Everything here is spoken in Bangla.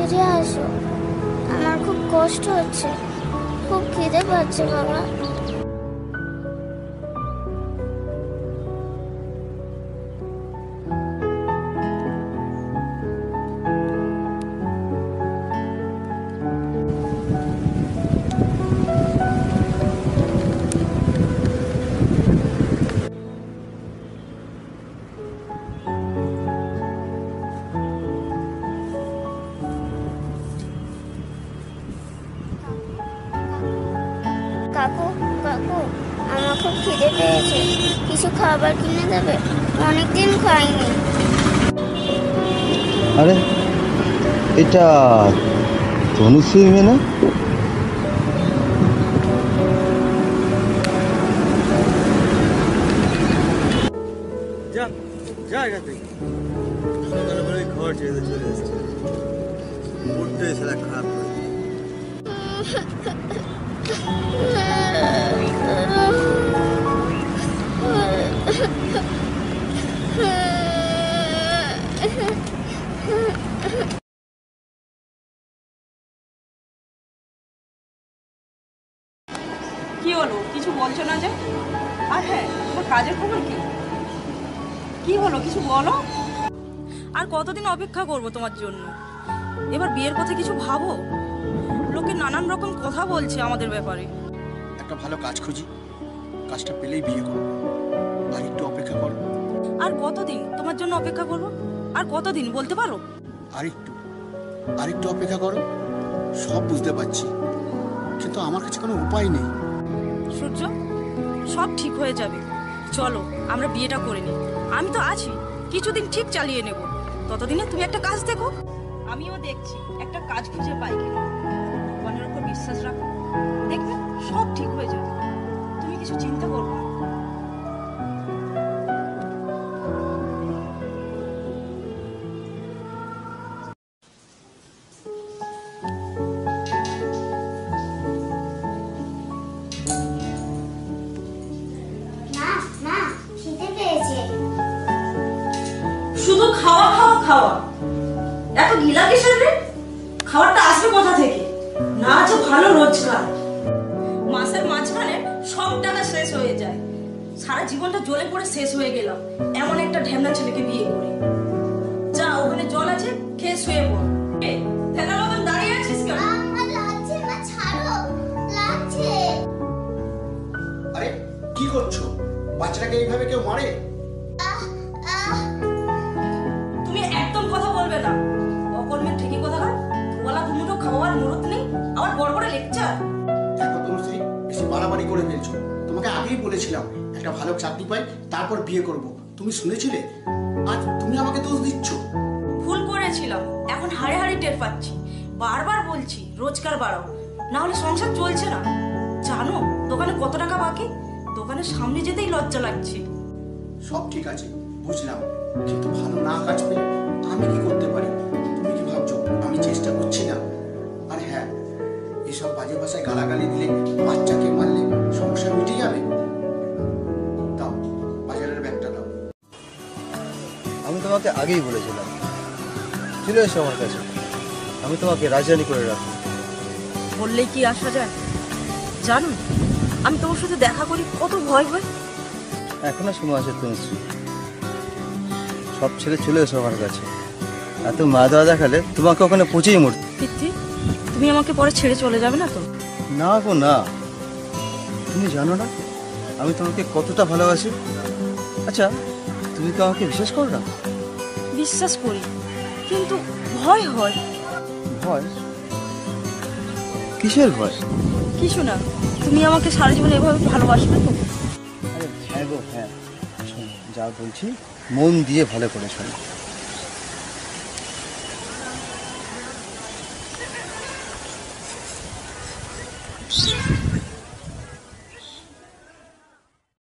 তাড়াতাড়ি আসো, আমার খুব কষ্ট হচ্ছে, খুব খিদে পাচ্ছে বাবা। কাকু কাকু, আমার খুব খিদে পেয়েছে, কিছু খাবার কিনে দেবে? অনেকদিন খাইনি। আরে এটা তনুশ্রী মেয়ে না? যা যা এখান থেকে সকালবেলায় ঘর ছেড়ে চলে এসছে, মুডটাই সারা খারাপ করে দিল। কি হলো, কিছু বলছো না যে? আর হ্যাঁ, তোমার কাজের খবর কি? কি হলো, কিছু বলো। আর কতদিন অপেক্ষা করব তোমার জন্য? এবার বিয়ের কথা কিছু ভাবো। লোকে নানান রকম কথা বলছে আমাদের ব্যাপারে। একটা ভালো কাজ খুঁজি, কাজটা পেলেই বিয়ে করবো। আর একটু অপেক্ষা করো। আর কতদিন তোমার জন্য অপেক্ষা করব? আর কতদিন বলতে পারো? আর একটু অপেক্ষা করো। সব বুঝতে পারছি, কিন্তু আমার কাছে কোনো উপায় নেই। সূর্য, সব ঠিক হয়ে যাবে। চলো আমরা বিয়েটা করে নিই। আমি তো আছি, কিছুদিন ঠিক চালিয়ে নেব। ততদিনে তুমি একটা কাজ দেখো। আমিও দেখছি একটা কাজ খুঁজে পাই কিনা। ভগবানের উপর বিশ্বাস রাখো, দেখবে সব ঠিক হয়ে যাবে। তুমি কিছু চিন্তা করো না। মা মা, খিদে পেয়েছে। শুধু খাওয়া খাওয়া খাওয়া, এত গিলা কিসের রে? খাবারটা আসবে কোথা থেকে? না আছে ভালো রোজগার, মাসের মাঝখানে সব টাকা শেষ হয়ে যায়। সারা জীবনটা জ্বলে পড়ে শেষ হয়ে গেলাম এমন একটা ঢ্যামনা ছেলেকে বিয়ে করে। যা, ওখানে জল আছে, খেয়ে শুয়ে পড়। ফেলার মতন দাঁড়িয়ে আছিস কেন? আমার লাগছে মা, ছাড়ো, লাগছে। আরে কি করছো? বাচ্চাটাকে এইভাবে কেউ মারে? তুমি একদম কথা বলবে না। অকর্মের ঠিকই কথা হয়, বলা দুমুঠো খাওয়ার মুরত নেই, আবার বড় বড় লেকচার। দেখো তনুশ্রী, বেশি বাড়াবাড়ি করে ফেলছো। তোমাকে আগেই বলেছিলাম একটা ভালো চাকরি পাই তারপর বিয়ে করব। তুমি শুনেছিলে? আজ তুমি আমাকে দোষ দিচ্ছ। ভুল করেছিলাম, এখন হাড়ে হাড়ে টের পাচ্ছি। বারবার বলছি রোজগার বাড়াও, না হলে সংসার চলছে না। জানো দোকানে কত টাকা বাকি? দোকানের সামনে যেতেই লজ্জা লাগছে। সব ঠিক আছে, বুঝলাম, কিন্তু ভালো না কাজ পেলে আমি কি করতে পারি? তুমি কি ভাবছো আমি চেষ্টা করছি না? আর হ্যাঁ, এসব বাজে ভাষায় গালাগালি দিলে, বাচ্চাকে মারলে সমস্যা মিটে যাবে? দাও, বাজারের ব্যাগটা দাও। আমি তোমাকে আগেই বলেছিলাম, চলে এসো আমার কাছে, আমি তোমাকে রাজধানী করে রাখবো। বললেই কি আসা যায়? জানো আমি তোমার সাথে দেখা করি কত ভয় হয়। এখনো সময় আছে তনুশ্রী, সব ছেলে চলে এসো আমার কাছে। এত মায়া দেওয়া দেখালে তোমাকে ওখানে পৌঁছেই মরতে। তিথি, তুমি আমাকে পরে ছেড়ে চলে যাবে না তো? না গো না, তুমি জানো না আমি তোমাকে কতটা ভালোবাসি। আচ্ছা, তুমি তো আমাকে বিশ্বাস করো না? বিশ্বাস করি, কিন্তু ভয় হয়। ভয়? কিসের ভয়? কিছু না, তুমি আমাকে সারা জীবন এভাবে ভালোবাসবে তো? আরে হ্যাঁ গো হ্যাঁ, শোনো যা বলছি মন দিয়ে ভালো করে শোনো।